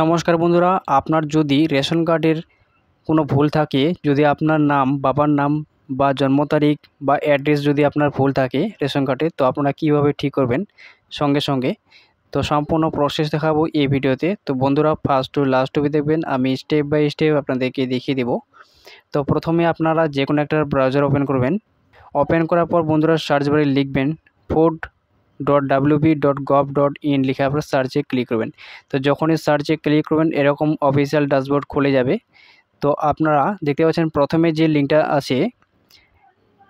নমস্কার বন্ধুরা, আপনার যদি রেশন কার্ডের কোনো ভুল থাকে, যদি আপনার নাম, বাবার নাম বা জন্ম তারিখ বা অ্যাড্রেস যদি আপনার ভুল থাকে রেশন কার্ডে, তো আপনারা কীভাবে ঠিক করবেন সঙ্গে সঙ্গে। তো সম্পূর্ণ প্রসেস দেখাবো এই ভিডিওতে। তো বন্ধুরা ফার্স্ট টু লাস্ট অবধি দেখবেন, আমি স্টেপ বাই স্টেপ আপনাদেরকে দেখিয়ে দেব। তো প্রথমে আপনারা যে কোনো একটা ব্রাউজার ওপেন করবেন। ওপেন করার পর বন্ধুরা সার্চ বারে লিখবেন food.wp.gov.in লিখে আপনারা সার্চে ক্লিক করবেন। তো যখনই সার্চে ক্লিক করবেন এরকম অফিসিয়াল ড্যাশবোর্ড খুলে যাবে। তো আপনারা দেখতে পাচ্ছেন প্রথমে যে লিঙ্কটা আছে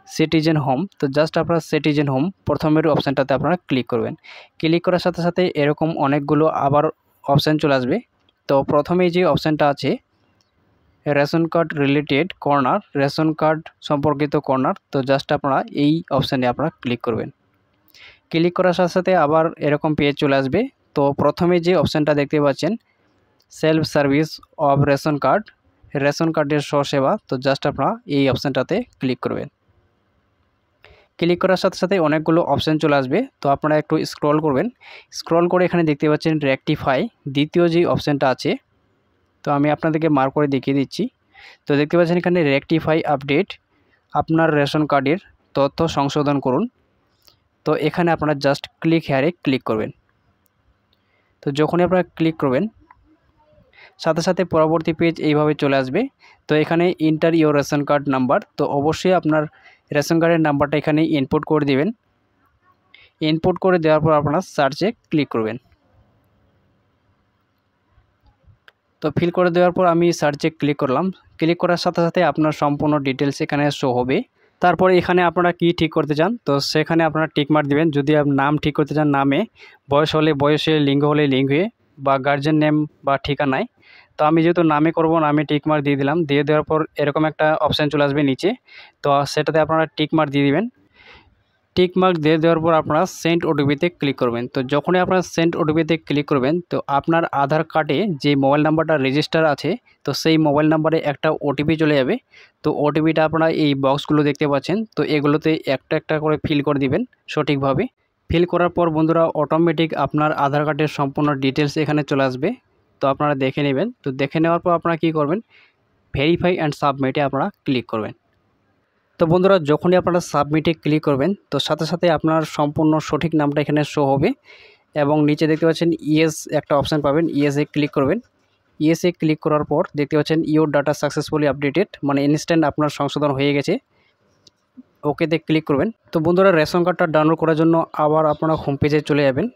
সিটিজেন হোম, তো জাস্ট আপনারা সিটিজেন হোম প্রথমের অপশানটাতে আপনারা ক্লিক করবেন। ক্লিক করার সাথে সাথে এরকম অনেকগুলো আবার অপশান চলে আসবে। তো প্রথমেই যে অপশানটা আছে ration card related corner, ration card সম্পর্কিত কর্নার, তো জাস্ট আপনারা এই অপশানে আপনারা ক্লিক করবেন। ক্লিক করার সাথে সাথে আবার এরকম পেজ চলে আসবে। তো প্রথমে যে অপশানটা দেখতে পাচ্ছেন self service of ration card, ration কার্ডের স্বসেবা, তো জাস্ট আপনারা এই অপশানটাতে ক্লিক করবেন। ক্লিক করার সাথে সাথে অনেকগুলো অপশান চলে আসবে। তো আপনারা একটু স্ক্রল করবেন। স্ক্রল করে এখানে দেখতে পাচ্ছেন রেকটিফাই, দ্বিতীয় যে অপশানটা আছে, তো আমি আপনাদেরকে মার্ক করে দেখিয়ে দিচ্ছি। তো দেখতে পাচ্ছেন এখানে রেকটিফাই আপডেট, আপনার রেশন কার্ডের তথ্য সংশোধন করুন। তো এখানে আপনারা জাস্ট ক্লিক হেয়ারে ক্লিক করবেন। তো যখনই আপনারা ক্লিক করবেন সাথে সাথে পরবর্তী পেজ এইভাবে চলে আসবে। তো এখানে inter your ration card number, তো অবশ্যই আপনার রেশন কার্ডের নাম্বারটা এখানে ইনপুট করে দেবেন। ইনপুট করে দেওয়ার পর আপনারা সার্চে ক্লিক করবেন। তো ফিল করে দেওয়ার পর আমি সার্চে ক্লিক করলাম। ক্লিক করার সাথে সাথে আপনার সম্পূর্ণ ডিটেলস এখানে শো হবে। তারপরে এখানে আপনারা কি ঠিক করতে চান, তো সেখানে আপনারা টিকমার্ক দিবেন। যদি নাম ঠিক করতে চান নামে, বয়স হলে বয়সে, লিঙ্গ হলে লিঙ্গে, বা গার্জেন নেম বা ঠিকানায়। তো আমি যেহেতু নামে করব, নামে টিকমার্ক দিয়ে দিলাম। দিয়ে দেওয়ার পর এরকম একটা অপশান চলে আসবে নিচে, তো সেটাতে আপনারা টিকমার্ক দিয়ে দিবেন। টিকমার্ক দিয়ে দেওয়ার পর আপনারা সেন্ড ওটিপিতে ক্লিক করবেন। তো যখনই আপনারা সেন্ড ওটিপিতে ক্লিক করবেন, তো আপনার আধার কার্ডে যে মোবাইল নাম্বারটা রেজিস্টার আছে, তো সেই মোবাইল নাম্বারে একটা ওটিপি চলে যাবে। তো ওটিপিটা আপনারা এই বক্সগুলো দেখতে পাচ্ছেন, তো এগুলোতে একটা একটা করে ফিল করে দিবেন সঠিকভাবে। ফিল করার পর বন্ধুরা অটোমেটিক আপনার আধার কার্ডের সম্পূর্ণ ডিটেলস এখানে চলে আসবে। তো আপনারা দেখে নেবেন। তো দেখে নেওয়ার পর আপনারা কী করবেন, ভেরিফাই অ্যান্ড সাবমিটে আপনারা ক্লিক করবেন। তো বন্ধুরা যখনই আপনারা সাবমিটে ক্লিক করবেন, তো সাথে সাথে আপনার সম্পূর্ণ সঠিক নামটা এখানে শো হবে। এবং নিচে দেখতে পাচ্ছেন ইয়েস একটা অপশান পাবেন, ইয়েসে ক্লিক করবেন। ইয়েসে ক্লিক করার পর দেখতে পাচ্ছেন ইউর ডাটা সাকসেসফুলি আপডেটেড, মানে ইনস্ট্যান্ট আপনার সংশোধন হয়ে গেছে। ওকেতে ক্লিক করবেন। তো বন্ধুরা রেশন কার্ডটা ডাউনলোড করার জন্য আবার আপনারা হোম পেজে চলে যাবেন।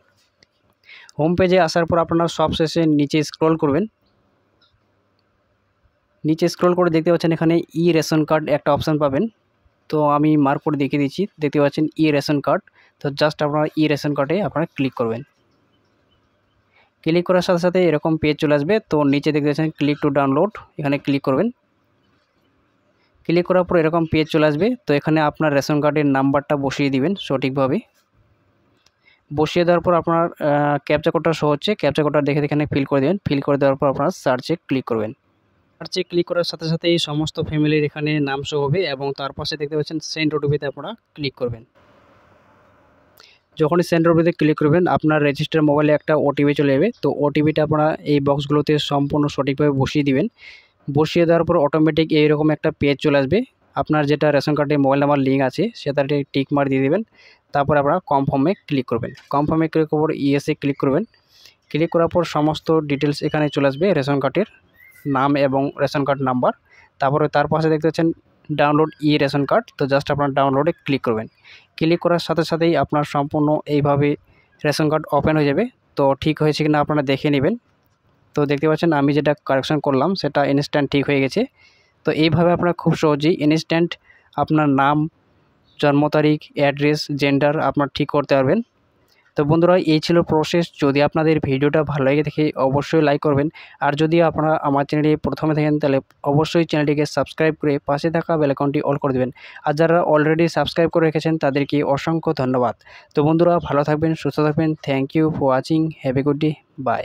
হোম পেজে আসার পর আপনারা সবশেষে নিচে স্ক্রল করবেন। নিচে স্ক্রল করে দেখতে পাচ্ছেন এখানে ই রেশন কার্ড একটা অপশান পাবেন। তো আমি মার্ক করে দেখিয়ে দিচ্ছি, দেখতে পাচ্ছেন ই রেশন কার্ড। তো জাস্ট আপনারা ই রেশন কার্ডে আপনারা ক্লিক করবেন। ক্লিক করার সাথে সাথে এরকম পেজ চলে আসবে। তো নিচে দেখতে পাচ্ছেন ক্লিক টু ডাউনলোড, এখানে ক্লিক করবেন। ক্লিক করার পর এরকম পেজ চলে আসবে। তো এখানে আপনার রেশন কার্ডের নাম্বারটা বসিয়ে দিবেন সঠিকভাবে। বসিয়ে দেওয়ার পর আপনার ক্যাপচা কোডটা শো হচ্ছে, ক্যাপচা কোডটা দেখে এখানে ফিল করে দেবেন। ফিল করে দেওয়ার পর আপনারা সার্চে ক্লিক করবেন। সার্চে ক্লিক করার সাথে সাথে এই সমস্ত ফ্যামিলির এখানে নাম শো হবে এবং তার পাশে দেখতে পাচ্ছেন সেন্ড ওটিপিতে আপনারা ক্লিক করবেন। যখনই সেন্ড ওটিপিতে ক্লিক করবেন আপনার রেজিস্টার মোবাইলে একটা ওটিপি চলে যাবে। তো ওটিপিটা আপনারা এই বক্সগুলোতে সম্পূর্ণ সঠিকভাবে বসিয়ে দিবেন। বসিয়ে দেওয়ার পর অটোমেটিক এইরকম একটা পেজ চলে আসবে। আপনার যেটা রেশন কার্ডে মোবাইল নাম্বার লিঙ্ক আছে সেটাতে টিক মার দিয়ে দেবেন। তারপর আপনারা কনফার্মে ক্লিক করবেন। কনফার্মে ক্লিক করার পর ইয়েসে ক্লিক করবেন। ক্লিক করার পর সমস্ত ডিটেলস এখানে চলে আসবে, রেশন কার্ডের নাম এবং রেশন কার্ড নাম্বার। তারপরে তার পাশে দেখতে পাচ্ছেন ডাউনলোড ই রেশন কার্ড, তো জাস্ট আপনার ডাউনলোডে ক্লিক করবেন। ক্লিক করার সাথে সাথেই আপনার সম্পূর্ণ এইভাবে রেশন কার্ড ওপেন হয়ে যাবে। তো ঠিক হয়েছে কিনা আপনারা দেখে নেবেন। তো দেখতে পাচ্ছেন আমি যেটা কারেকশন করলাম সেটা ইনস্ট্যান্ট ঠিক হয়ে গেছে। তো এইভাবে আপনারা খুব সহজেই ইনস্ট্যান্ট আপনার নাম, জন্ম তারিখ, অ্যাড্রেস, জেন্ডার আপনার ঠিক করতে পারবেন। তো বন্ধুরা এই ছিল প্রসেস। যদি আপনাদের ভিডিওটা ভালো লাগে দেখে অবশ্যই লাইক করবেন। আর যদি আপনারা আমার চ্যানেলে প্রথমে থাকেন তাহলে অবশ্যই চ্যানেলটিকে সাবস্ক্রাইব করে পাশে থাকা বেল আইকনটি অল করে দেবেন। আর যারা অলরেডি সাবস্ক্রাইব করে রেখেছেন তাদেরকে অসংখ্য ধন্যবাদ। তো বন্ধুরা ভালো থাকবেন, সুস্থ থাকবেন। Thank you for watching, have a good day, by.